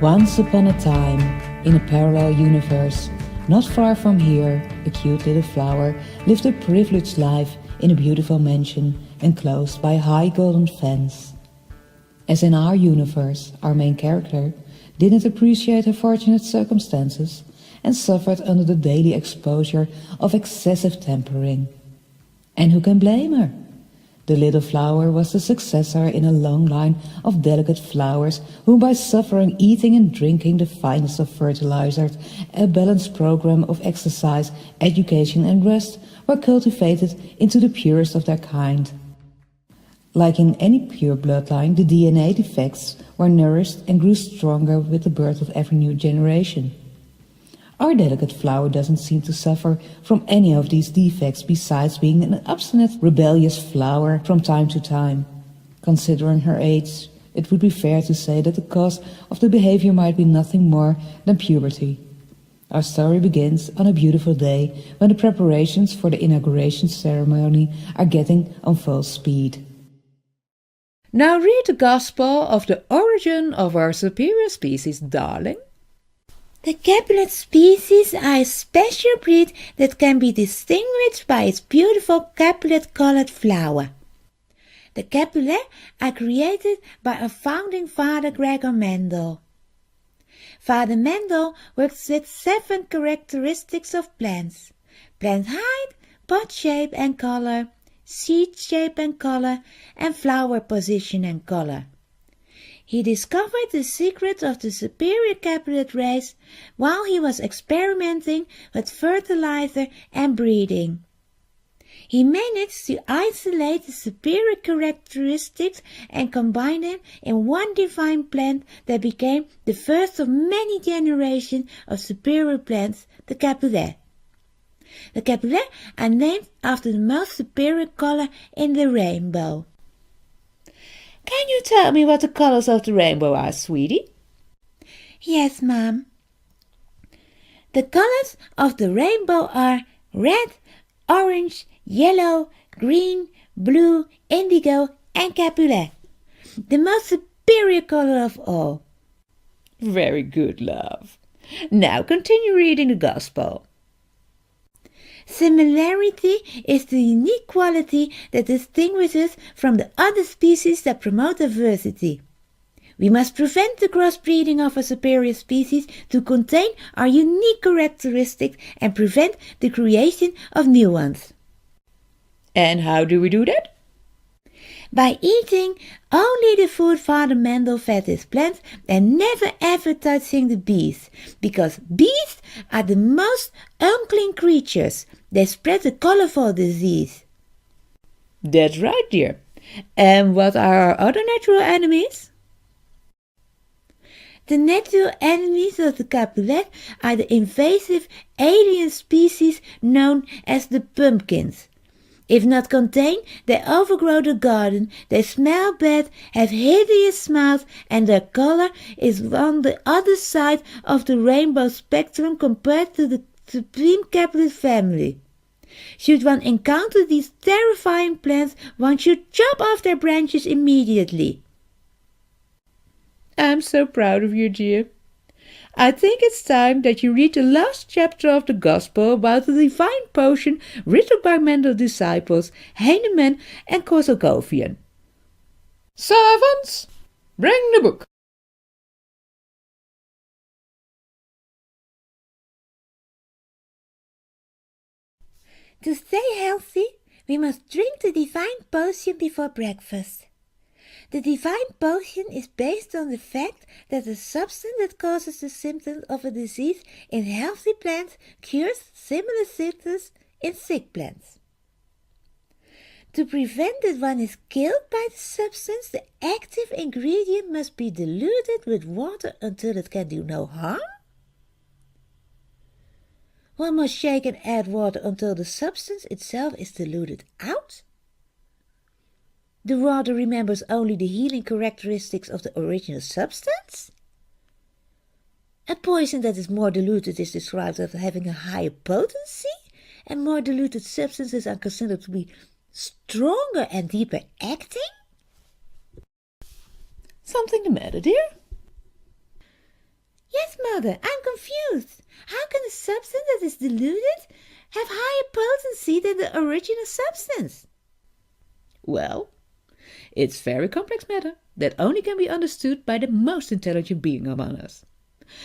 Once upon a time, in a parallel universe, not far from here, a cute little flower lived a privileged life in a beautiful mansion enclosed by a high golden fence. As in our universe, our main character didn't appreciate her fortunate circumstances and suffered under the daily exposure of excessive tampering. And who can blame her? The little flower was the successor in a long line of delicate flowers who, by suffering, eating and drinking the finest of fertilizers, a balanced program of exercise, education and rest, were cultivated into the purest of their kind. Like in any pure bloodline, the DNA defects were nourished and grew stronger with the birth of every new generation. Our delicate flower doesn't seem to suffer from any of these defects besides being an obstinate, rebellious flower from time to time. Considering her age, it would be fair to say that the cause of the behavior might be nothing more than puberty. Our story begins on a beautiful day when the preparations for the inauguration ceremony are getting on full speed. Now read the Gospel of the origin of our superior species, darling. The Capulet species are a special breed that can be distinguished by its beautiful Capulet-colored flower. The Capulet are created by our founding father Gregor Mendel. Father Mendel worked with 7 characteristics of plants: plant height, pod shape and color, seed shape and color, and flower position and color. He discovered the secret of the superior Capulet race while he was experimenting with fertilizer and breeding. He managed to isolate the superior characteristics and combine them in one divine plant that became the first of many generations of superior plants, the Capulet. The Capulet are named after the most superior color in the rainbow. Can you tell me what the colors of the rainbow are, sweetie? Yes, Mom. The colors of the rainbow are red, orange, yellow, green, blue, indigo, and Capulet, the most superior color of all. Very good, love. Now continue reading the Gospel. Similarity is the unique quality that distinguishes from the other species that promote diversity. We must prevent the crossbreeding of a superior species to contain our unique characteristics and prevent the creation of new ones. And how do we do that? By eating only the food Father Mendel fed his plants and never ever touching the bees, because bees are the most unclean creatures. They spread the colorful disease. That's right, dear. And what are our other natural enemies? The natural enemies of the Capulet are the invasive alien species known as the pumpkins. If not contained, they overgrow the garden, they smell bad, have hideous smiles, and their color is on the other side of the rainbow spectrum compared to the supreme Capulet family. Should one encounter these terrifying plants, one should chop off their branches immediately. I'm so proud of you, dear. I think it's time that you read the last chapter of the Gospel about the divine potion written by Mendel's disciples Heinemann and Korsakovian. Servants, bring the book. To stay healthy, we must drink the divine potion before breakfast. The divine potion is based on the fact that the substance that causes the symptoms of a disease in healthy plants cures similar symptoms in sick plants. To prevent that one is killed by the substance, the active ingredient must be diluted with water until it can do no harm. One must shake and add water until the substance itself is diluted out. The water remembers only the healing characteristics of the original substance. A poison that is more diluted is described as having a higher potency, and more diluted substances are considered to be stronger and deeper acting. Something the matter, dear? Yes, Mother, I'm confused. How can a substance that is diluted have higher potency than the original substance? Well, it's very complex matter that only can be understood by the most intelligent being among us.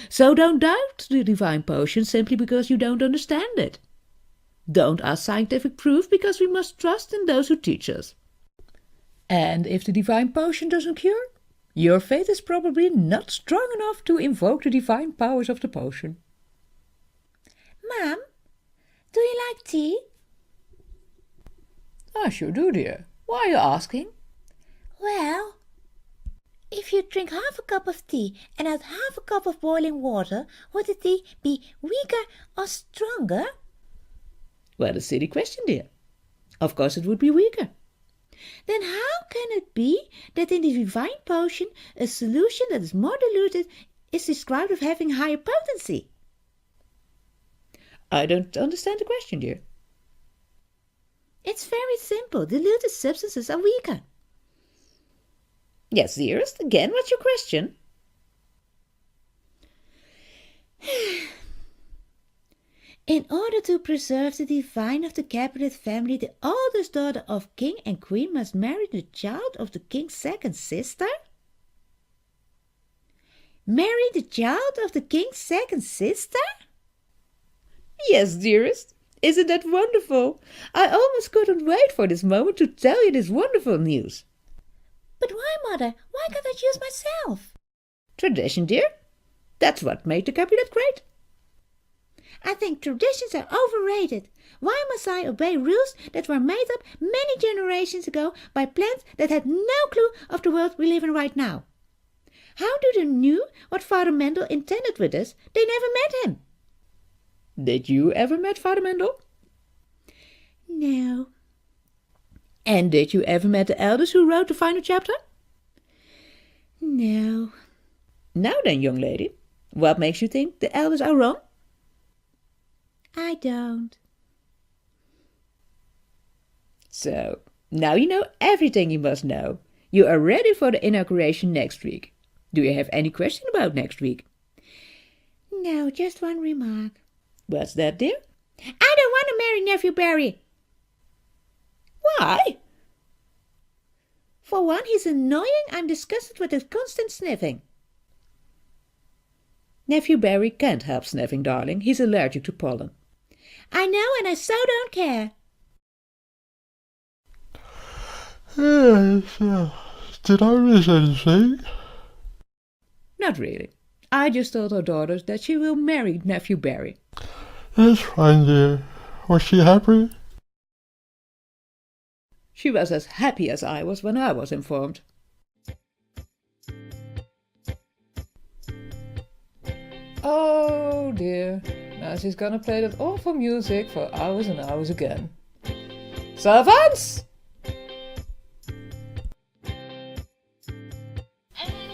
So don't doubt the divine potion simply because you don't understand it. Don't ask scientific proof because we must trust in those who teach us. And if the divine potion doesn't cure, your faith is probably not strong enough to invoke the divine powers of the potion. Mom, do you like tea? I sure do, dear. Why are you asking? Well, if you drink half a cup of tea and add half a cup of boiling water, would the tea be weaker or stronger? Well, a silly question, dear. Of course it would be weaker. Then how can it be that in the divine potion a solution that is more diluted is described as having higher potency? I don't understand the question, dear. It's very simple. Diluted substances are weaker. Yes, dearest. Again, what's your question? In order to preserve the divine of the Capulet family, the oldest daughter of king and queen must marry the child of the king's second sister? Marry the child of the king's second sister? Yes, dearest. Isn't that wonderful? I almost couldn't wait for this moment to tell you this wonderful news. But why, Mother? Why can't I choose myself? Tradition, dear. That's what made the Capulet great. I think traditions are overrated. Why must I obey rules that were made up many generations ago by plants that had no clue of the world we live in right now? How do they know what Father Mendel intended with us? They never met him. Did you ever met Father Mendel? No. And did you ever met the elders who wrote the final chapter? No. Now then, young lady, what makes you think the elders are wrong? I don't. So, now you know everything you must know. You are ready for the inauguration next week. Do you have any question about next week? No, just one remark. What's that, dear? I don't want to marry Nephew Barry. Why? For one, he's annoying. I'm disgusted with his constant sniffing. Nephew Barry can't help sniffing, darling. He's allergic to pollen. I know, and I so don't care. Yes, did I miss anything? Not really. I just told our daughter that she will marry Nephew Barry. That's fine, dear. Was she happy? She was as happy as I was when I was informed. Oh dear, now she's gonna play that awful music for hours and hours again. Servants!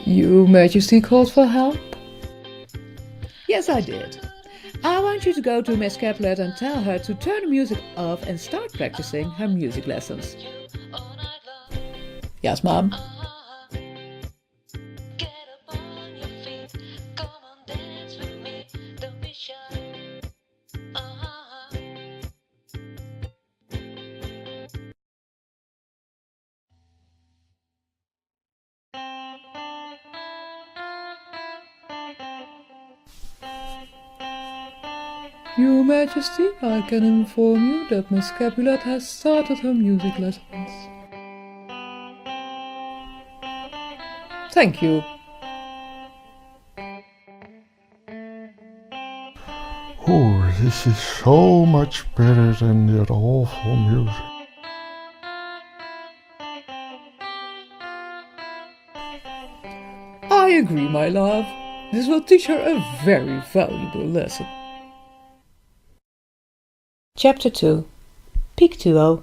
Your Majesty called for help? Yes, I did. I want you to go to Miss Capulet and tell her to turn the music off and start practicing her music lessons. Yes, Mom. Your Majesty, I can inform you that Miss Capulet has started her music lessons. Thank you. Oh, this is so much better than that awful music. I agree, my love. This will teach her a very valuable lesson. Chapter 2. Pictuo.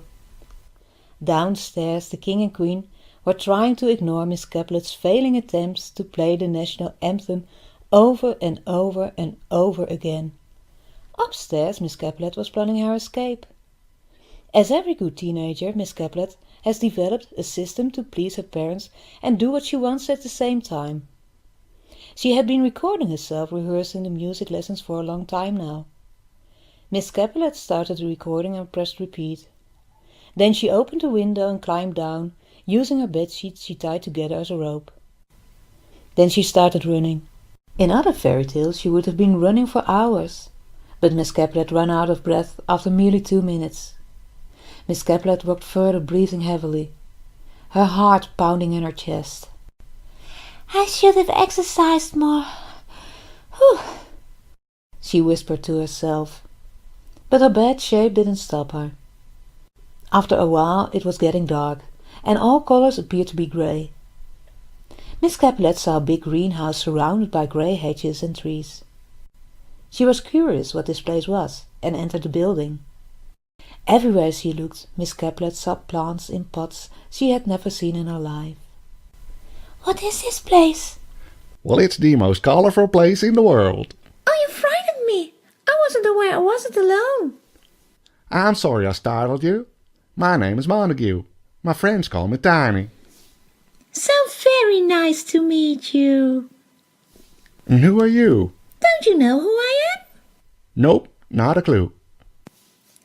Downstairs, the king and queen were trying to ignore Miss Capulet's failing attempts to play the national anthem over and over and over again. Upstairs, Miss Capulet was planning her escape. As every good teenager, Miss Capulet has developed a system to please her parents and do what she wants at the same time. She had been recording herself rehearsing the music lessons for a long time now. Miss Capulet started the recording and pressed repeat. Then she opened the window and climbed down, using her bedsheet she tied together as a rope. Then she started running. In other fairy tales she would have been running for hours, but Miss Capulet ran out of breath after merely 2 minutes. Miss Capulet walked further, breathing heavily, her heart pounding in her chest. I should have exercised more. Whew, she whispered to herself, but her bad shape didn't stop her. After a while it was getting dark, and all colors appeared to be grey. Miss Capulet saw a big greenhouse surrounded by grey hedges and trees. She was curious what this place was, and entered the building. Everywhere she looked, Miss Capulet saw plants in pots she had never seen in her life. What is this place? Well, it's the most colorful place in the world. Oh, you frightened me. I wasn't aware I wasn't alone. I'm sorry I startled you. My name is Montague. My friends call me Tiny. So very nice to meet you. And who are you? Don't you know who I am? Nope, not a clue.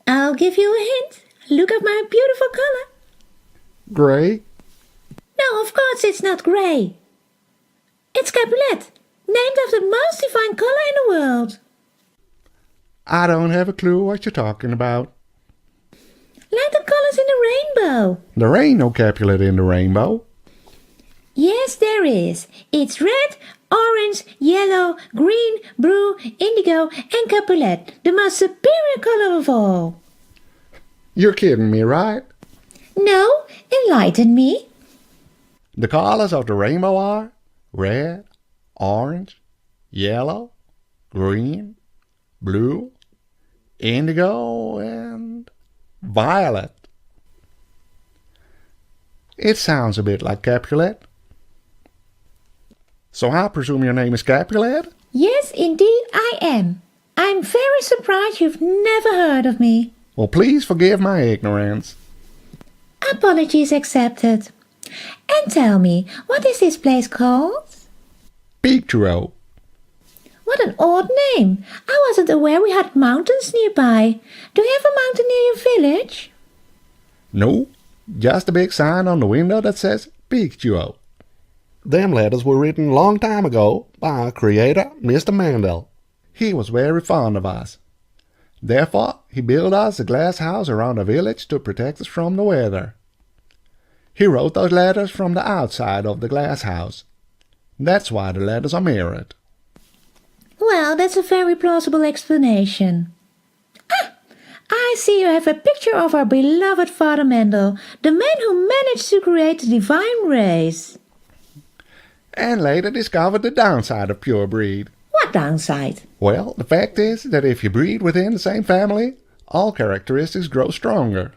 I'll give you a hint. Look at my beautiful color. Gray? No, of course it's not grey. It's Capulet, named after the most divine color in the world. I don't have a clue what you're talking about. Like the colors in the rainbow. There ain't no Capulet in the rainbow. Yes, there is. It's red, orange, yellow, green, blue, indigo, and Capulet, the most superior color of all. You're kidding me, right? No, enlighten me. The colors of the rainbow are red, orange, yellow, green, blue, indigo, and violet. It sounds a bit like Capulet. So I presume your name is Capulet? Yes, indeed I am. I'm very surprised you've never heard of me. Well, please forgive my ignorance. Apologies accepted. And tell me, what is this place called? Pictuo. What an odd name. I wasn't aware we had mountains nearby. Do you have a mountain near your village? No, just a big sign on the window that says Pictuo. Them letters were written a long time ago by our creator, Mr. Mandel. He was very fond of us. Therefore, he built us a glass house around the village to protect us from the weather. He wrote those letters from the outside of the glass house. That's why the letters are mirrored. Well, that's a very plausible explanation. Ah, I see you have a picture of our beloved Father Mendel, the man who managed to create the divine race. And later discovered the downside of pure breed. What downside? Well, the fact is that if you breed within the same family, all characteristics grow stronger.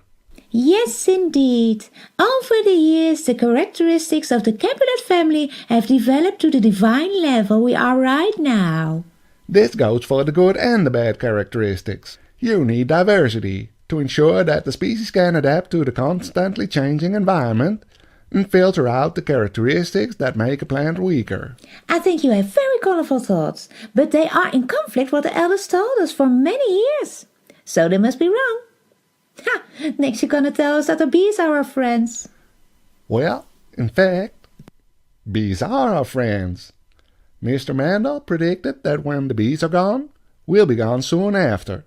Yes, indeed. Over the years, the characteristics of the Capulet family have developed to the divine level we are right now. This goes for the good and the bad characteristics. You need diversity to ensure that the species can adapt to the constantly changing environment and filter out the characteristics that make a plant weaker. I think you have very colorful thoughts, but they are in conflict with what the elders told us for many years. So they must be wrong. Ha! Next you're gonna tell us that the bees are our friends. Well, in fact, bees are our friends. Mr. Mandel predicted that when the bees are gone, we'll be gone soon after.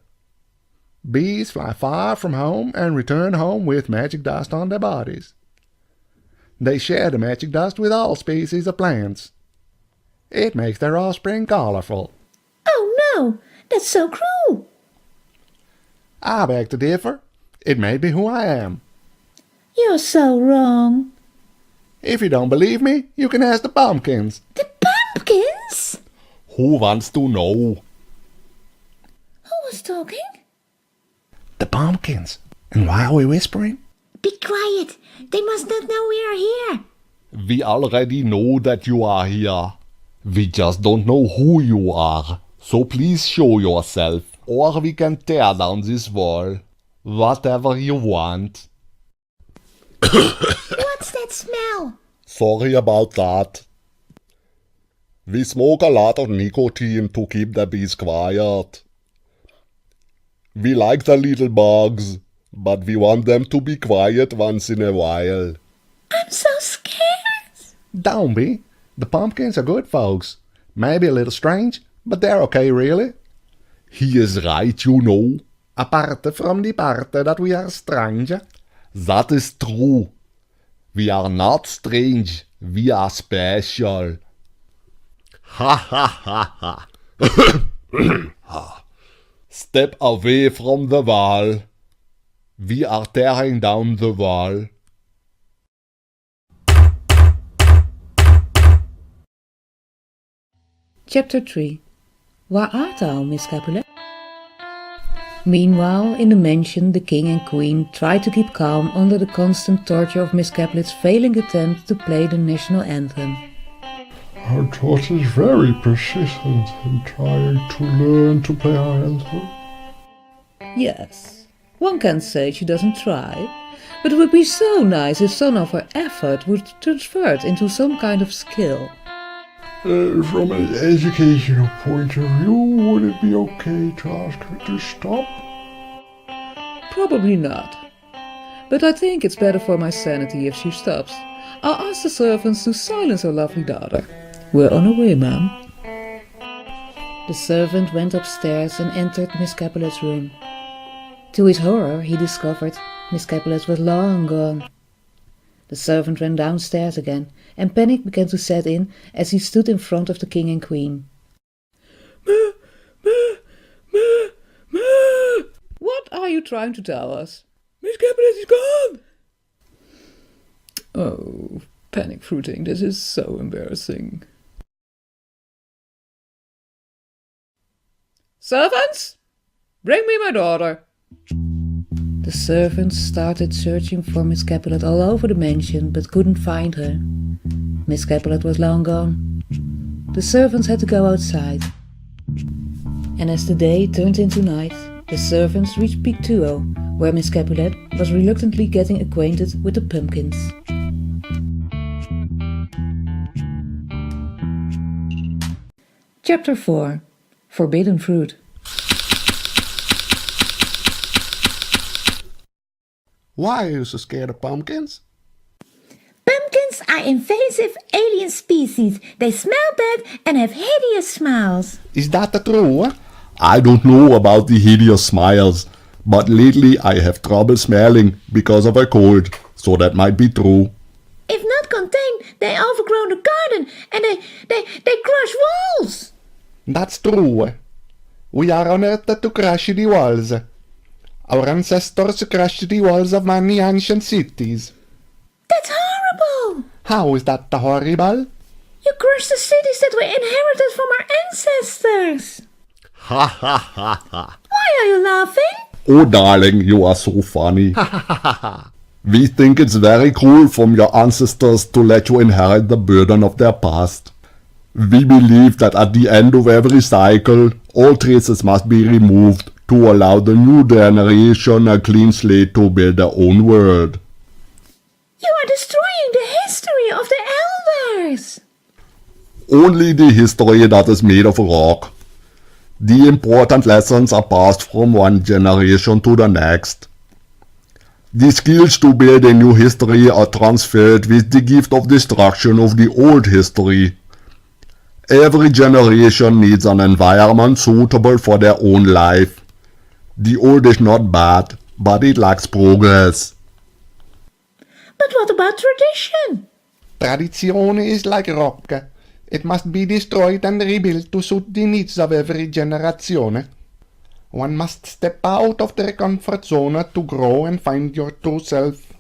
Bees fly far from home and return home with magic dust on their bodies. They share the magic dust with all species of plants. It makes their offspring colorful. Oh no, that's so cruel. I beg to differ. It may be who I am. You're so wrong. If you don't believe me, you can ask the pumpkins. The pumpkins? Who wants to know? Who was talking? The pumpkins. And why are we whispering? Be quiet. They must not know we are here. We already know that you are here. We just don't know who you are. So please show yourself, or we can tear down this wall. Whatever you want. What's that smell? Sorry about that. We smoke a lot of nicotine to keep the bees quiet. We like the little bugs, but we want them to be quiet once in a while. I'm so scared. Don't be. The pumpkins are good folks. Maybe a little strange, but they're okay really. He is right, you know. Apart from the part that we are strange. That is true. We are not strange, we are special. Ha ha ha ha. Step away from the wall. We are tearing down the wall. Chapter 3. Waar art thou, Miss Capulet? Meanwhile, in the mansion, the king and queen tried to keep calm under the constant torture of Miss Capulet's failing attempt to play the national anthem. Our daughter is very persistent in trying to learn to play our anthem. Yes, one can't say she doesn't try, but it would be so nice if some of her effort would transfer it into some kind of skill. From an educational point of view, would it be okay to ask her to stop? Probably not. But I think it's better for my sanity if she stops. I'll ask the servants to silence her lovely daughter. We're on our way, ma'am. The servant went upstairs and entered Miss Capulet's room. To his horror, he discovered Miss Capulet was long gone. The servant ran downstairs again, and panic began to set in as he stood in front of the king and queen. What are you trying to tell us? Miss Capulet is gone! Oh, panic fruiting, this is so embarrassing. Servants, bring me my daughter. The servants started searching for Miss Capulet all over the mansion, but couldn't find her. Miss Capulet was long gone. The servants had to go outside. And as the day turned into night, the servants reached Peak 2, where Miss Capulet was reluctantly getting acquainted with the pumpkins. Chapter 4. Forbidden Fruit. Why are you so scared of pumpkins? Pumpkins are invasive alien species. They smell bad and have hideous smiles. Is that the truth? I don't know about the hideous smiles, but lately I have trouble smelling because of a cold, so that might be true. If not contained, they overgrow the garden and they crush walls. That's true. We are on earth to crush the walls. Our ancestors crushed the walls of many ancient cities. That's horrible. How is that horrible? You crushed the cities that were inherited from our ancestors. Ha ha ha ha. Why are you laughing? Oh darling, you are so funny. We think it's very cruel from your ancestors to let you inherit the burden of their past. We believe that at the end of every cycle, all traces must be removed to allow the new generation a clean slate to build their own world. You are destroying the history of the elders. Only the history that is made of rock. The important lessons are passed from one generation to the next. The skills to build a new history are transferred with the gift of destruction of the old history. Every generation needs an environment suitable for their own life. The old is not bad, but it lacks progress. But what about tradition? Tradizione is like rock. It must be destroyed and rebuilt to suit the needs of every generation. One must step out of their comfort zone to grow and find your true self.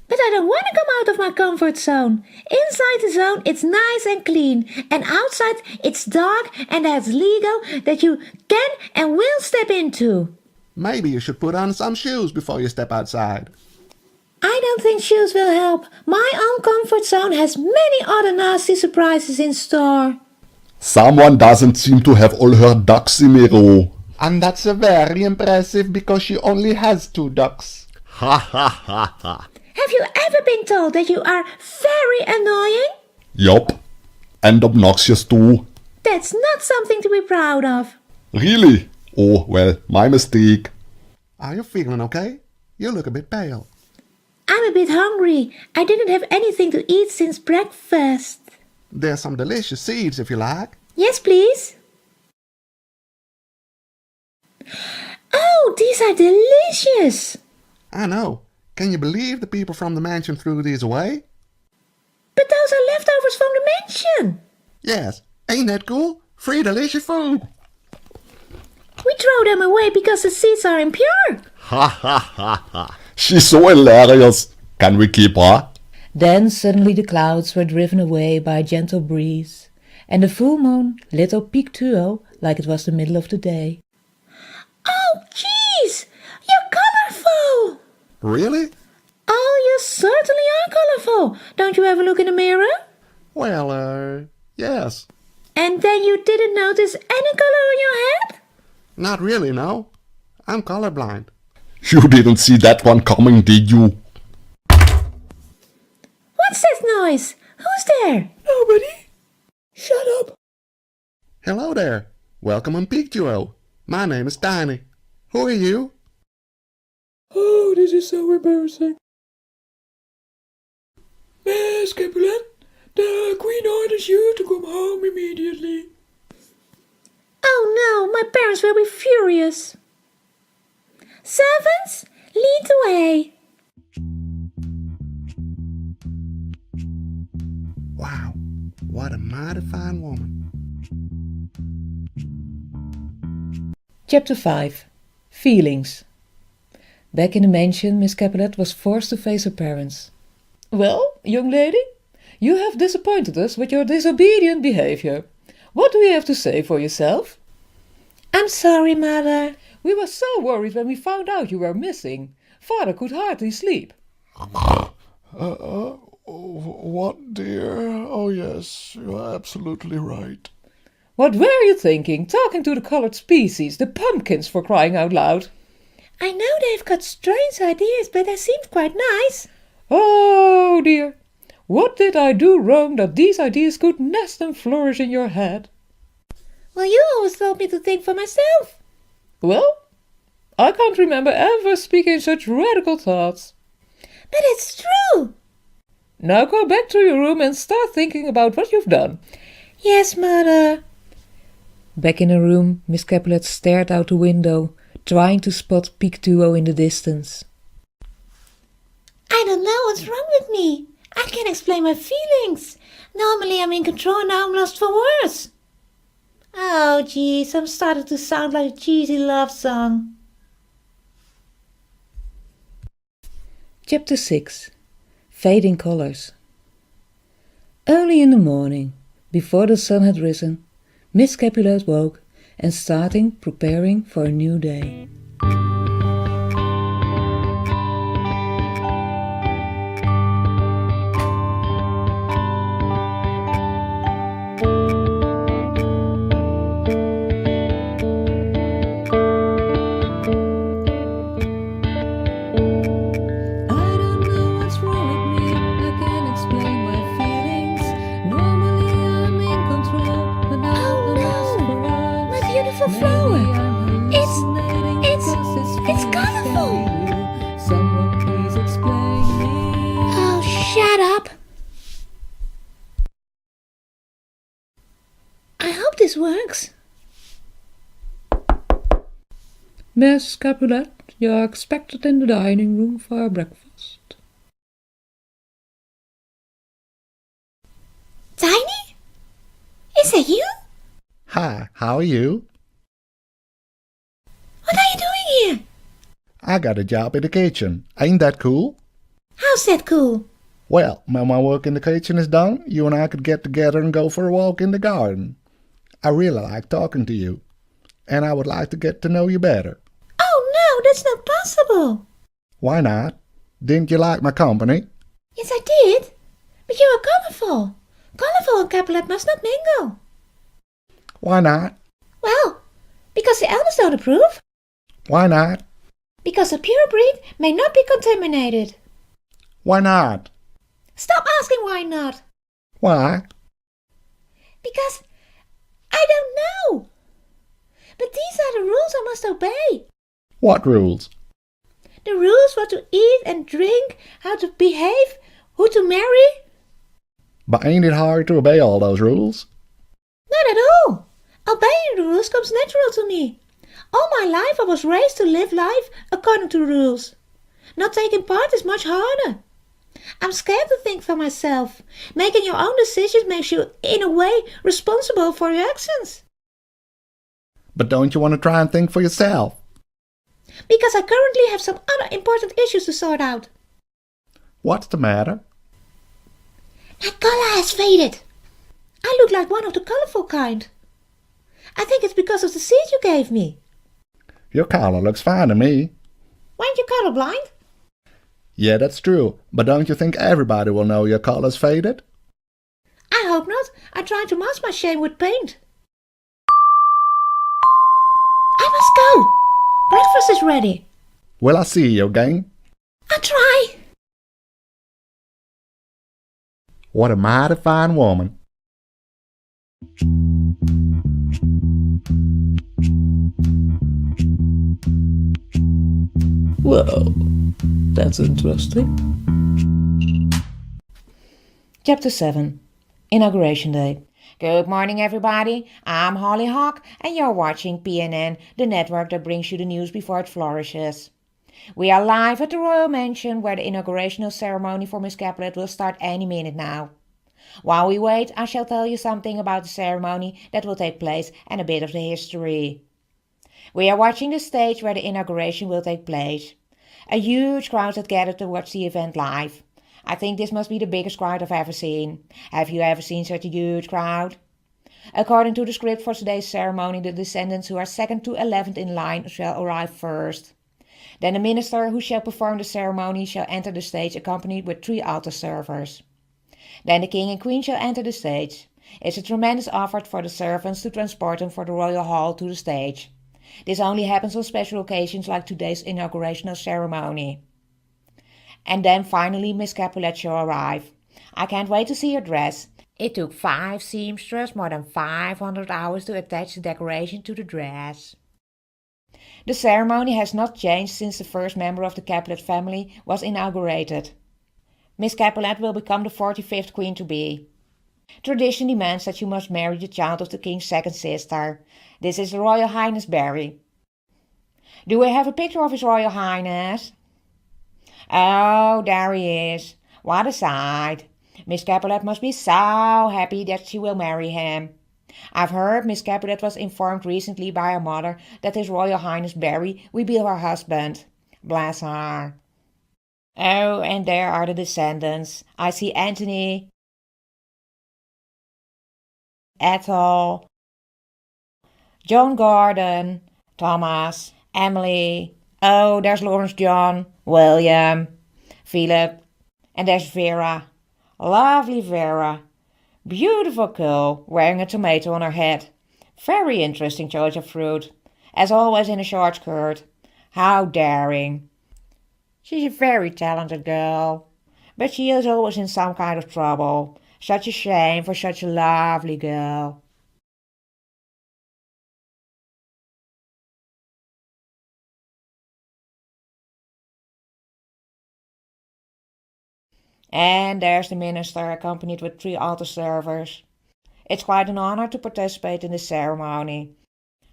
But I don't want to come out of my comfort zone. Inside the zone it's nice and clean, and outside it's dark and there's Lego that you can and will step into. Maybe you should put on some shoes before you step outside. I don't think shoes will help. My own comfort zone has many other nasty surprises in store. Someone doesn't seem to have all her ducks in a row. And that's very impressive because she only has 2 ducks. Ha ha ha ha. Have you ever been told that you are very annoying? Yup. And obnoxious too. That's not something to be proud of. Really? Oh, well, my mistake. Are you feeling okay? You look a bit pale. I'm a bit hungry. I didn't have anything to eat since breakfast. There's some delicious seeds if you like. Yes, please. Oh, these are delicious. I know. Can you believe the people from the mansion threw these away? But those are leftovers from the mansion. Yes. Ain't that cool? Free delicious food. We throw them away because the seeds are impure. Ha ha ha ha. She's so hilarious. Can we keep her? Then suddenly the clouds were driven away by a gentle breeze, and the full moon lit up Peak Duo like it was the middle of the day. Oh, jeez! You're colorful! Really? Oh, you certainly are colorful. Don't you ever look in the mirror? Well, yes. And then you didn't notice any color on your head? Not really, no. I'm colorblind. You didn't see that one coming, did you? What's that noise? Who's there? Nobody. Shut up. Hello there. Welcome on Peak Duo. My name is Tiny. Who are you? Oh, this is so embarrassing. Miss Capulet, the Queen orders you to come home immediately. Oh no, my parents will be furious. Servants, lead the way. Wow, what a mighty fine woman. Chapter 5. Feelings. Back in the mansion, Miss Capulet was forced to face her parents. Well, young lady, you have disappointed us with your disobedient behavior. What do you have to say for yourself? I'm sorry, Mother. We were so worried when we found out you were missing. Father could hardly sleep. What, dear? Oh, yes, you are absolutely right. What were you thinking, talking to the colored species, the pumpkins, for crying out loud? I know they've got strange ideas, but they seemed quite nice. Oh, dear. What did I do wrong that these ideas could nest and flourish in your head? Well, you always told me to think for myself. Well, I can't remember ever speaking such radical thoughts. But it's true. Now go back to your room and start thinking about what you've done. Yes, Mother. Back in her room, Miss Capulet stared out the window, trying to spot Peak Duo in the distance. I don't know what's wrong with me. I can't explain my feelings. Normally I'm in control, now I'm lost for words. Oh, geez, I'm starting to sound like a cheesy love song. Chapter 6. Fading Colors. Early in the morning, before the sun had risen, Miss Capulet woke and started preparing for a new day. It's colorful. Oh, shut up. I hope this works. Miss Capulet, you are expected in the dining room for breakfast. Tiny? Is that you? Hi, how are you? What are you doing here? I got a job in the kitchen. Ain't that cool? How's that cool? Well, when my work in the kitchen is done, you and I could get together and go for a walk in the garden. I really like talking to you, and I would like to get to know you better. Oh no, that's not possible. Why not? Didn't you like my company? Yes, I did. But you are colorful. Colorful and Capulet must not mingle. Why not? Well, because the elders don't approve. Why not? Because a pure breed may not be contaminated. Why not? Stop asking why not. Why? Because I I don't know. But these are the rules I must obey. What rules? The rules what to eat and drink, how to behave, who to marry. But ain't it hard to obey all those rules? Not at all. Obeying the rules comes natural to me. All my life I was raised to live life according to rules. Not taking part is much harder. I'm scared to think for myself. Making your own decisions makes you, in a way, responsible for your actions. But don't you want to try and think for yourself? Because I currently have some other important issues to sort out. What's the matter? My color has faded. I look like one of the colorful kind. I think it's because of the seed you gave me. Your collar looks fine to me. Weren't you colorblind? Yeah, that's true. But don't you think everybody will know your collar's faded? I hope not. I tried to mask my shame with paint. I must go. Breakfast is ready. Will I see you again? I'll try. What a mighty fine woman. Well, that's interesting. Chapter 7. Inauguration Day. Good morning, everybody. I'm Holly Hawk, and you're watching PNN, the network that brings you the news before it flourishes. We are live at the Royal Mansion, where the inaugurational ceremony for Miss Capulet will start any minute now. While we wait, I shall tell you something about the ceremony that will take place and a bit of the history. We are watching the stage where the inauguration will take place. A huge crowd had gathered to watch the event live. I think this must be the biggest crowd I've ever seen. Have you ever seen such a huge crowd? According to the script for today's ceremony, the descendants who are second to 11th in line shall arrive first. Then the minister who shall perform the ceremony shall enter the stage accompanied with 3 altar servers. Then the king and queen shall enter the stage. It's a tremendous effort for the servants to transport them from the royal hall to the stage. This only happens on special occasions like today's inaugurational ceremony. And then finally Miss Capulet shall arrive. I can't wait to see her dress. It took 5 seamstresses more than 500 hours to attach the decoration to the dress. The ceremony has not changed since the first member of the Capulet family was inaugurated. Miss Capulet will become the 45th queen-to-be. Tradition demands that you must marry the child of the king's second sister. This is the Royal Highness Barry. Do we have a picture of His Royal Highness? Oh, there he is. What a sight. Miss Capulet must be so happy that she will marry him. I've heard Miss Capulet was informed recently by her mother that His Royal Highness Barry will be her husband. Bless her. Oh, and there are the descendants. I see Anthony, Ethel, John Gordon, Thomas, Emily. Oh, there's Lawrence John, William, Philip, and there's Vera. Lovely Vera. Beautiful girl, wearing a tomato on her head. Very interesting choice of fruit. As always in a short skirt. How daring. She's a very talented girl, but she is always in some kind of trouble. Such a shame for such a lovely girl. And there's the minister accompanied with 3 altar servers. It's quite an honor to participate in the ceremony.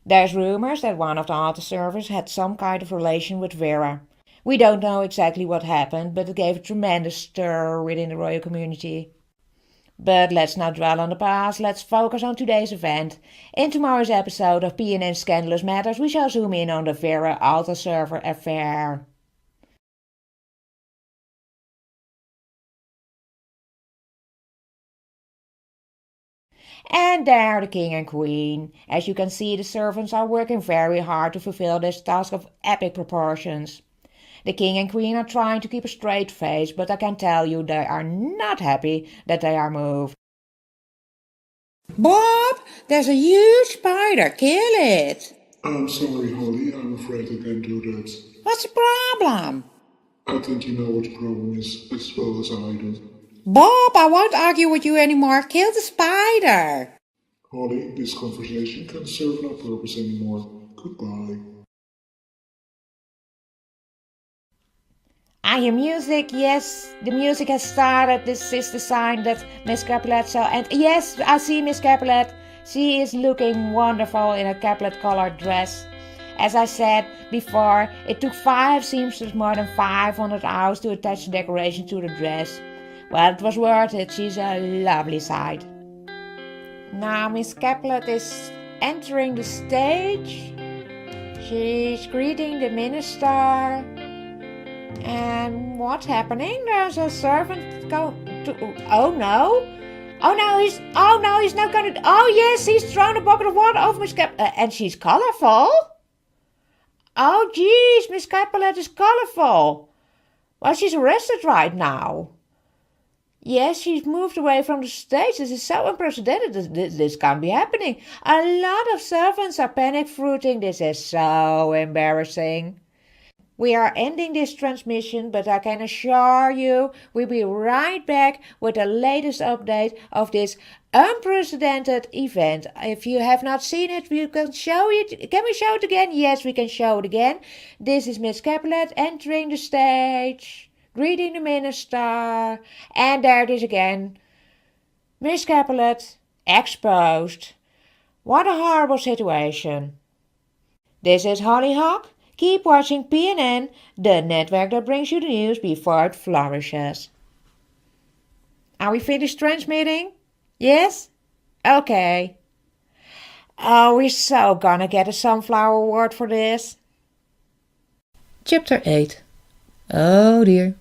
There's rumors that one of the altar servers had some kind of relation with Vera. We don't know exactly what happened, but it gave a tremendous stir within the royal community. But let's not dwell on the past, let's focus on today's event. In tomorrow's episode of PNN Scandalous Matters, we shall zoom in on the Vera altar server affair. And there the king and queen. As you can see, the servants are working very hard to fulfill this task of epic proportions. The king and queen are trying to keep a straight face, but I can tell you they are not happy that they are moved. Bob, there's a huge spider. Kill it. I'm sorry, Holly. I'm afraid I can't do that. What's the problem? I think you know what the problem is as well as I do. Bob, I won't argue with you anymore. Kill the spider. Holly, this conversation can serve no purpose anymore. Goodbye. I hear music, yes, the music has started. This is the sign that Miss Capulet saw. And yes, I see Miss Capulet. She is looking wonderful in a Capulet colored dress. As I said before, it took 5 seamsters more than 500 hours to attach the decoration to the dress. Well, it was worth it. She's a lovely sight. Now Miss Capulet is entering the stage. She's greeting the minister. And what's happening? There's a servant oh no, he's not gonna, oh yes, he's thrown a bucket of water over Miss Capulet, and she's colorful. Oh geez, Miss Capulet is colorful. Well, she's arrested right now. Yes, she's moved away from the stage. This is so unprecedented. This can't be happening. A lot of servants are panic-fruiting. This is so embarrassing. We are ending this transmission, but I can assure you we'll be right back with the latest update of this unprecedented event. If you have not seen it, we can show it. Can we show it again? Yes, we can show it again. This is Miss Capulet entering the stage, greeting the minister, and there it is again. Miss Capulet exposed. What a horrible situation. This is Hollyhock. Keep watching PNN, the network that brings you the news before it flourishes. Are we finished transmitting? Yes? Okay. Oh, we're so gonna get a Sunflower Award for this. Chapter 8. Oh dear.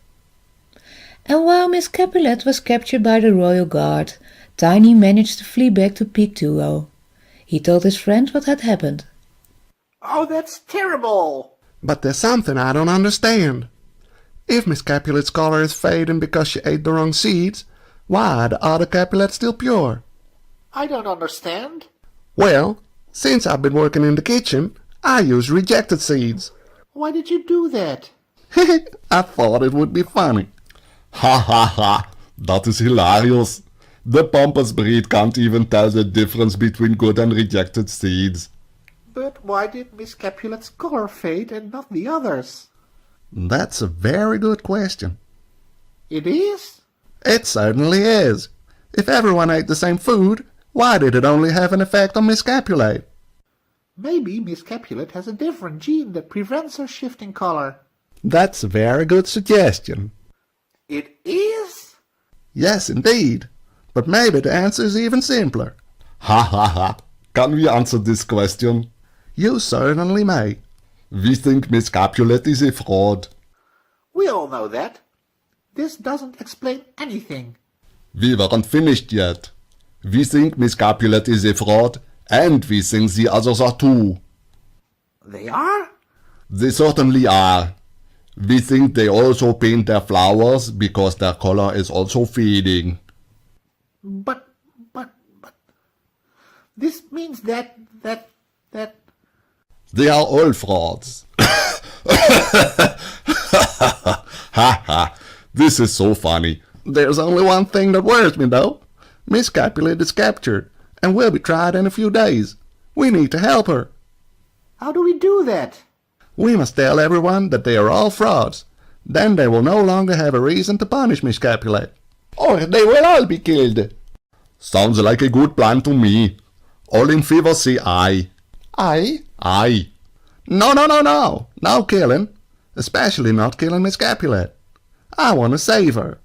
And while Miss Capulet was captured by the royal guard, Tiny managed to flee back to Peak 2. He told his friend what had happened. Oh, that's terrible! But there's something I don't understand. If Miss Capulet's color is fading because she ate the wrong seeds, why are the other Capulets still pure? I don't understand. Well, since I've been working in the kitchen, I use rejected seeds. Why did you do that? I thought it would be funny. Ha ha ha, that is hilarious. The Pampas breed can't even tell the difference between good and rejected seeds. But why did Miss Capulet's color fade and not the others? That's a very good question. It is? It certainly is. If everyone ate the same food, why did it only have an effect on Miss Capulet? Maybe Miss Capulet has a different gene that prevents her shifting color. That's a very good suggestion. It is? Yes, indeed. But maybe the answer is even simpler. Ha ha ha, can we answer this question? You certainly may. We think Miss Capulet is a fraud. We all know that. This doesn't explain anything. We weren't finished yet. We think Miss Capulet is a fraud, and we think the others are too. They are? They certainly are. We think they also paint their flowers because their color is also fading. But, this means that... They are all frauds. Ha ha, this is so funny. There's only one thing that worries me, though. Miss Capulet is captured, and will be tried in a few days. We need to help her. How do we do that? We must tell everyone that they are all frauds. Then they will no longer have a reason to punish Miss Capulet. Or they will all be killed. Sounds like a good plan to me. All in favor say aye. Aye? Aye. No. No killing. Especially not killing Miss Capulet. I want to save her.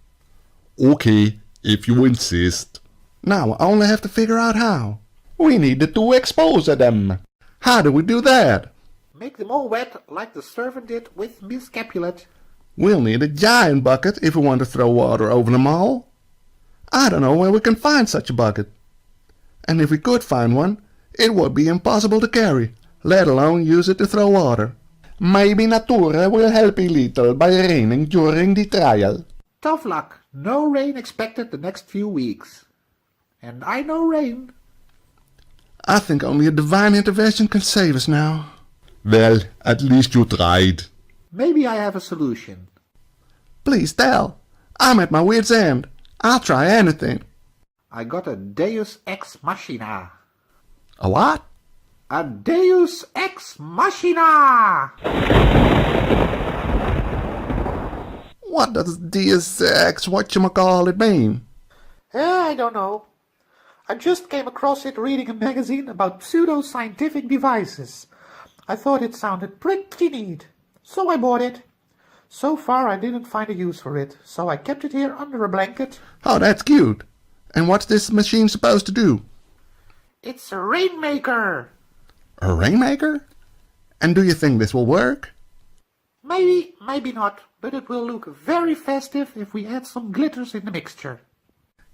Okay, if you insist. Now I only have to figure out how. We need to expose them. How do we do that? Make them all wet like the servant did with Miss Capulet. We'll need a giant bucket if we want to throw water over them all. I don't know where we can find such a bucket. And if we could find one, it would be impossible to carry, let alone use it to throw water. Maybe Natura will help a little by raining during the trial. Tough luck. No rain expected the next few weeks. And I know rain. I think only a divine intervention can save us now. Well, at least you tried. Maybe I have a solution. Please tell. I'm at my wit's end. I'll try anything. I got a Deus Ex Machina. A what? A deus ex machina! What does DSX whatchamacallit mean? I don't know. I just came across it reading a magazine about pseudo-scientific devices. I thought it sounded pretty neat, so I bought it. So far I didn't find a use for it, so I kept it here under a blanket. Oh, that's cute. And what's this machine supposed to do? It's a rainmaker! A rainmaker? And do you think this will work? Maybe, maybe not, but it will look very festive if we add some glitters in the mixture.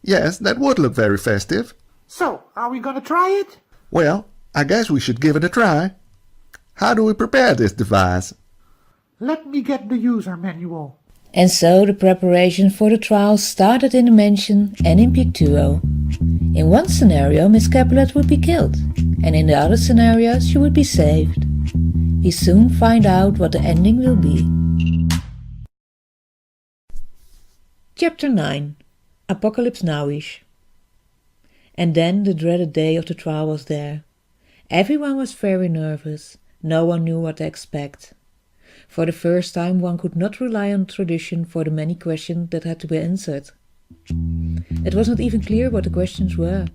Yes, that would look very festive. So, are we gonna try it? Well, I guess we should give it a try. How do we prepare this device? Let me get the user manual. And so the preparation for the trial started in the mansion and in Pictuo. In one scenario, Miss Capulet would be killed, and in the other scenario, she would be saved. We soon find out what the ending will be. Chapter 9. Apocalypse Nowish. And then the dreaded day of the trial was there. Everyone was very nervous. No one knew what to expect. For the first time one could not rely on tradition for the many questions that had to be answered. It was not even clear what the questions were.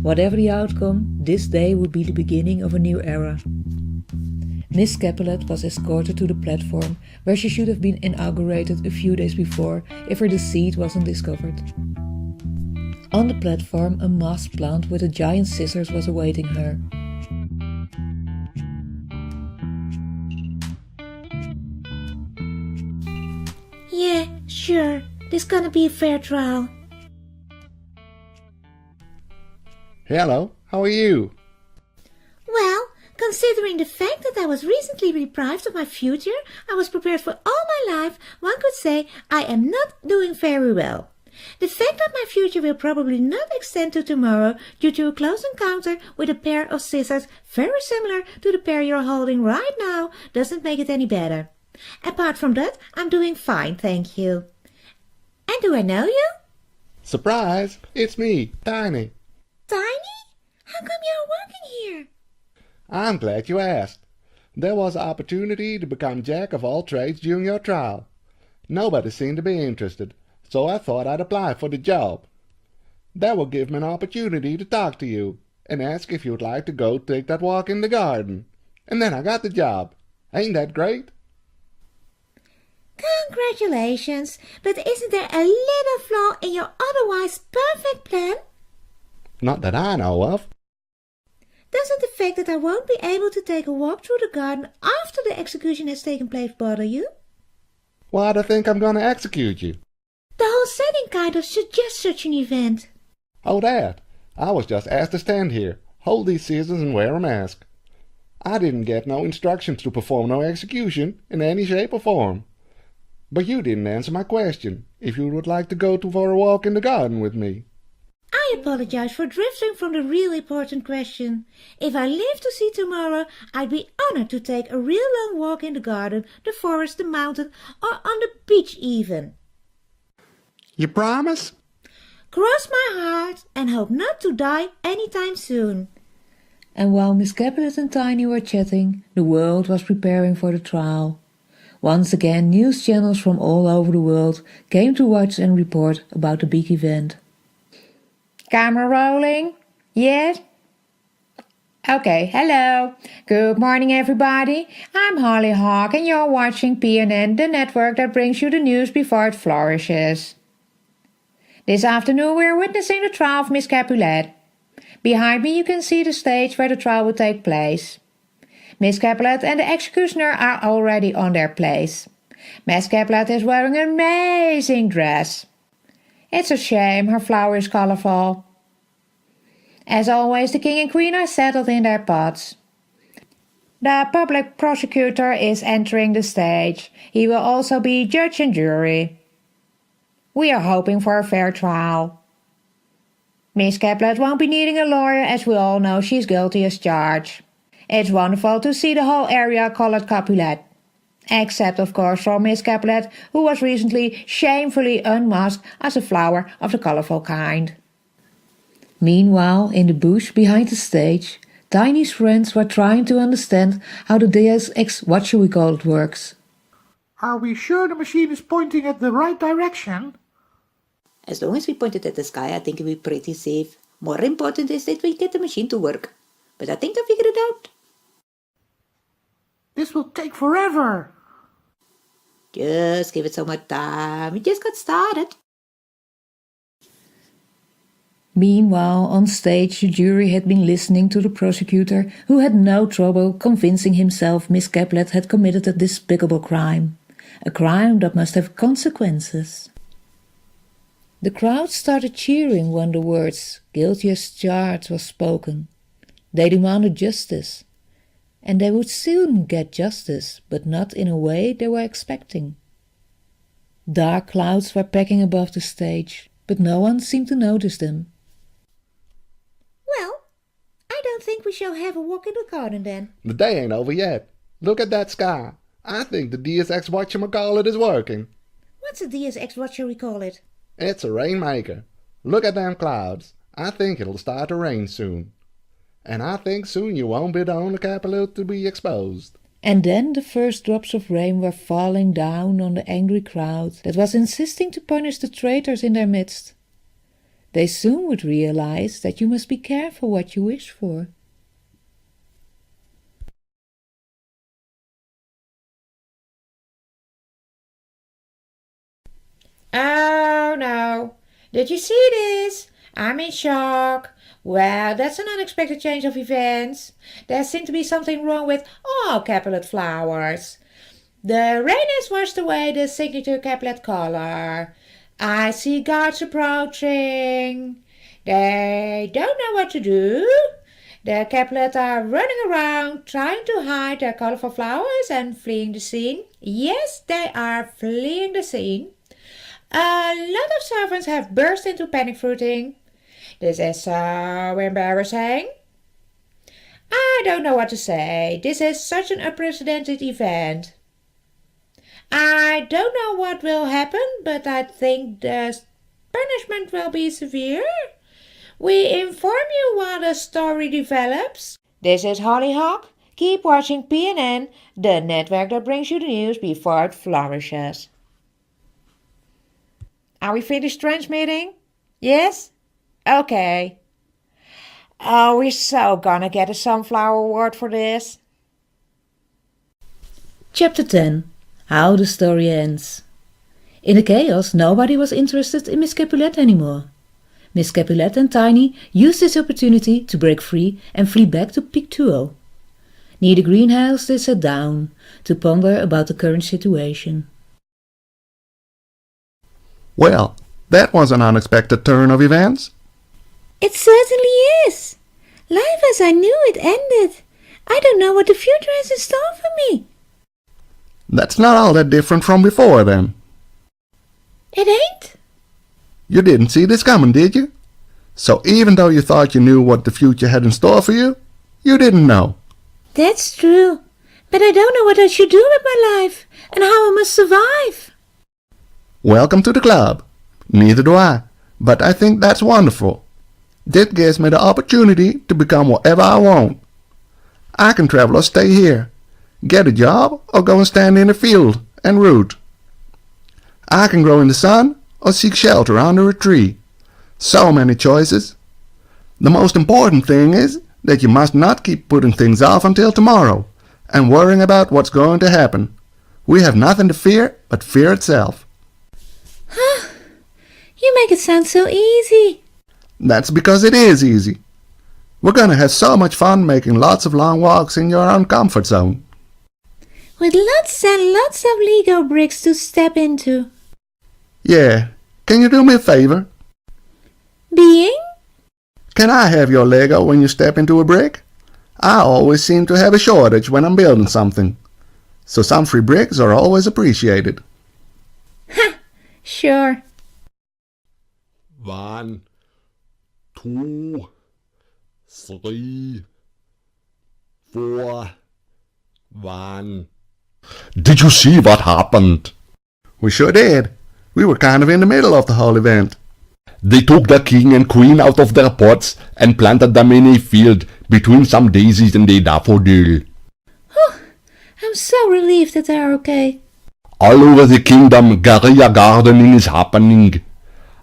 Whatever the outcome, this day would be the beginning of a new era. Miss Capulet was escorted to the platform where she should have been inaugurated a few days before if her deceit wasn't discovered. On the platform a masked plant with a giant scissors was awaiting her. Yeah, sure. This gonna be a fair trial. Hello, how are you? Well, considering the fact that I was recently deprived of my future, I was prepared for all my life, one could say I am not doing very well. The fact that my future will probably not extend to tomorrow due to a close encounter with a pair of scissors very similar to the pair you're holding right now doesn't make it any better. Apart from that, I'm doing fine, thank you. And do I know you? Surprise! It's me, Tiny. Tiny? How come you're working here? I'm glad you asked. There was an opportunity to become jack of all trades during your trial. Nobody seemed to be interested, so I thought I'd apply for the job. That will give me an opportunity to talk to you and ask if you'd like to go take that walk in the garden. And then I got the job. Ain't that great? Congratulations, but isn't there a little flaw in your otherwise perfect plan? Not that I know of. Doesn't the fact that I won't be able to take a walk through the garden after the execution has taken place bother you? Why do you think I'm going to execute you? The whole setting kind of suggests such an event. Oh, that. I was just asked to stand here, hold these scissors and wear a mask. I didn't get no instructions to perform no execution in any shape or form. But you didn't answer my question, if you would like to go for a walk in the garden with me. I apologize for drifting from the real important question. If I live to see tomorrow, I'd be honored to take a real long walk in the garden, the forest, the mountain, or on the beach even. You promise? Cross my heart and hope not to die anytime soon. And while Miss Capulet and Tiny were chatting, the world was preparing for the trial. Once again, news channels from all over the world came to watch and report about the big event. Camera rolling? Yes? Okay, hello. Good morning, everybody. I'm Holly Hawk and you're watching PNN, the network that brings you the news before it flourishes. This afternoon we're witnessing the trial of Miss Capulet. Behind me you can see the stage where the trial will take place. Miss Capulet and the executioner are already on their place. Miss Capulet is wearing an amazing dress. It's a shame her flower is colorful. As always, the king and queen are settled in their pots. The public prosecutor is entering the stage. He will also be judge and jury. We are hoping for a fair trial. Miss Capulet won't be needing a lawyer, as we all know she's guilty as charged. It's wonderful to see the whole area colored Capulet. Except, of course, for Miss Capulet, who was recently shamefully unmasked as a flower of the colorful kind. Meanwhile, in the bush behind the stage, Tiny's friends were trying to understand how the Deus Ex what-shall-we-call-it works. Are we sure the machine is pointing at the right direction? As long as we point it at the sky, I think we'll be pretty safe. More important is that we get the machine to work. But I think I figured it out. This will take forever. Just give it some more time. We just got started. Meanwhile, on stage, the jury had been listening to the prosecutor, who had no trouble convincing himself Miss Capulet had committed a despicable crime. A crime that must have consequences. The crowd started cheering when the words "guilty as charged" was spoken. They demanded justice. And they would soon get justice, but not in a way they were expecting. Dark clouds were packing above the stage, but no one seemed to notice them. Well, I don't think we shall have a walk in the garden then. The day ain't over yet. Look at that sky. I think the Deus Ex whatchamacallit is working. What's a Deus Ex, what shall we call it? It's a rainmaker. Look at them clouds. I think it'll start to rain soon. And I think soon you won't be the only Capulet to be exposed. And then the first drops of rain were falling down on the angry crowd that was insisting to punish the traitors in their midst. They soon would realize that you must be careful what you wish for. Oh no, did you see this? I'm in shock. Well, that's an unexpected change of events. There seemed to be something wrong with all Capulet flowers. The rain has washed away the signature Capulet color. I see guards approaching. They don't know what to do. The Capulet are running around trying to hide their colorful flowers and fleeing the scene. Yes, they are fleeing the scene. A lot of servants have burst into panic fruiting. This is so embarrassing. I don't know what to say. This is such an unprecedented event. I don't know what will happen, but I think the punishment will be severe. We inform you while the story develops. This is Hollyhock. Keep watching PNN, the network that brings you the news before it flourishes. Are we finished transmitting? Yes? Okay. Oh, we're so gonna get a Sunflower Award for this. Chapter 10. How the story ends. In the chaos, nobody was interested in Miss Capulet anymore. Miss Capulet and Tiny used this opportunity to break free and flee back to Peak 2. Near the greenhouse they sat down to ponder about the current situation. Well, that was an unexpected turn of events. It certainly is. Life as I knew it ended. I don't know what the future has in store for me. That's not all that different from before, then. It ain't? You didn't see this coming, did you? So even though you thought you knew what the future had in store for you, you didn't know. That's true. But I don't know what I should do with my life and how I must survive. Welcome to the club. Neither do I, but I think that's wonderful. That gives me the opportunity to become whatever I want. I can travel or stay here, get a job or go and stand in a field and root. I can grow in the sun or seek shelter under a tree. So many choices. The most important thing is that you must not keep putting things off until tomorrow and worrying about what's going to happen. We have nothing to fear but fear itself. You make it sound so easy. That's because it is easy. We're gonna have so much fun making lots of long walks in your own comfort zone. With lots and lots of Lego bricks to step into. Yeah, can you do me a favor? Being? Can I have your Lego when you step into a brick? I always seem to have a shortage when I'm building something. So some free bricks are always appreciated. Sure. 1, 2, 3, 4, 1. Did you see what happened? We sure did. We were kind of in the middle of the whole event. They took the king and queen out of their pots and planted them in a field between some daisies and a daffodil. I'm so relieved that they're okay. All over the kingdom, guerrilla gardening is happening.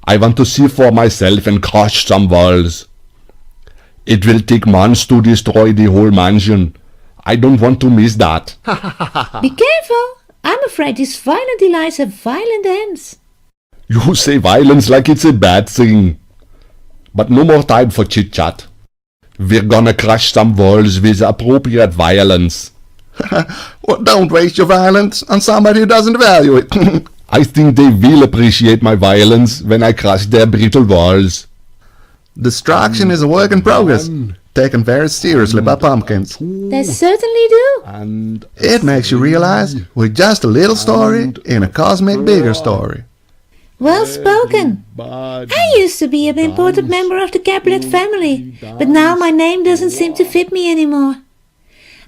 I want to see for myself and crush some walls. It will take months to destroy the whole mansion. I don't want to miss that. Be careful. I'm afraid these violent delights have violent ends. You say violence like it's a bad thing. But no more time for chit-chat. We're gonna crush some walls with appropriate violence. Well, don't waste your violence on somebody who doesn't value it. I think they will appreciate my violence when I crush their brittle walls. Destruction is a work in progress, taken very seriously by pumpkins. They certainly do. And It makes you realize we're just a little story in a cosmic bigger story. Well spoken. I used to be an important member of the Capulet family, but now my name doesn't seem to fit me anymore.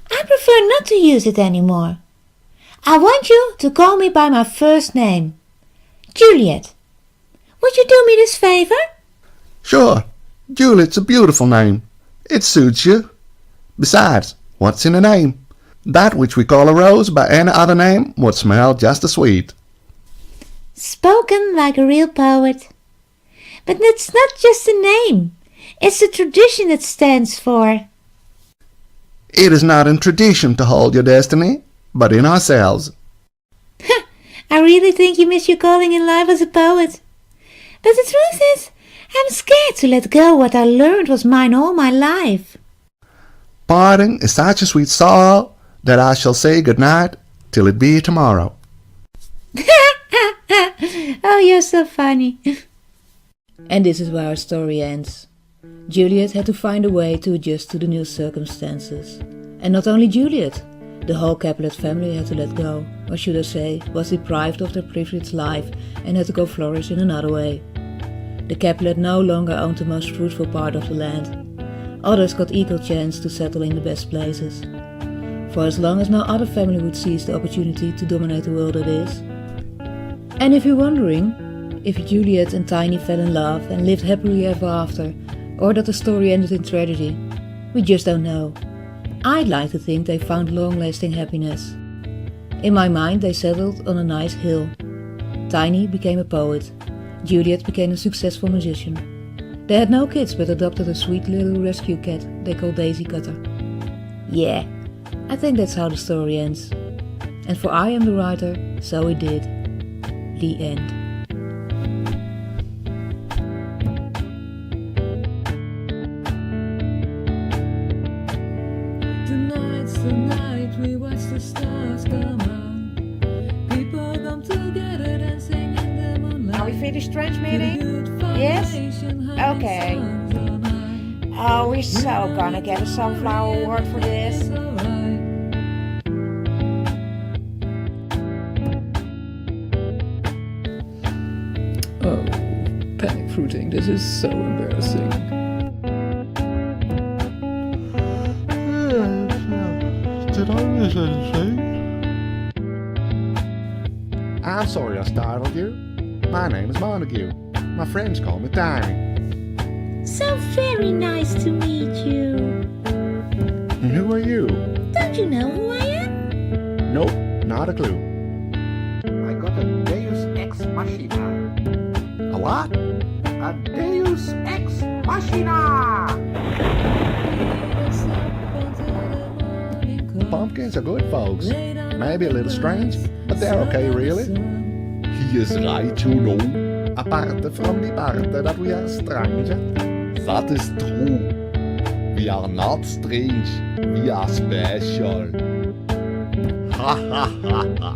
I prefer not to use it anymore. I want you to call me by my first name, Juliet. Would you do me this favor? Sure, Juliet's a beautiful name. It suits you. Besides, what's in a name? That which we call a rose by any other name would smell just as sweet. Spoken like a real poet. But it's not just a name. It's the tradition it stands for. It is not in tradition to hold your destiny, but in ourselves. I really think you miss your calling in life as a poet. But the truth is, I'm scared to let go what I learned was mine all my life. Parting is such a sweet sorrow that I shall say good night till it be tomorrow. Oh, you're so funny. And this is where our story ends. Juliet had to find a way to adjust to the new circumstances. And not only Juliet, the whole Capulet family had to let go, or should I say, was deprived of their privileged life and had to go flourish in another way. The Capulet no longer owned the most fruitful part of the land. Others got equal chance to settle in the best places. For as long as no other family would seize the opportunity to dominate the world it is. And if you're wondering if Juliet and Tiny fell in love and lived happily ever after, or that the story ended in tragedy, we just don't know. I'd like to think they found long-lasting happiness. In my mind they settled on a nice hill. Tiny became a poet. Juliet became a successful musician. They had no kids but adopted a sweet little rescue cat they called Daisy Cutter. Yeah, I think that's how the story ends. And for I am the writer, so it did. The end. Tonight's the night we watch the stars come out. People come together dancing in the moonlight. Are we finished transmitting? Yes? Okay. Oh, we're so gonna get a Sunflower Award for this. Oh, panic fruiting, this is so embarrassing. Did I miss anything? I'm sorry I startled you. My name is Montague. My friends call me Tiny. So very nice to meet you. And who are you? Don't you know who I am? Nope, not a clue. I got a Deus Ex Machina. A what? A Deus Ex Machina! Pumpkins are good folks. Maybe a little strange, but they're okay really. He is right, you know. Apart from the part that we are strange. That is true. We are not strange, we are special. Ha ha ha ha.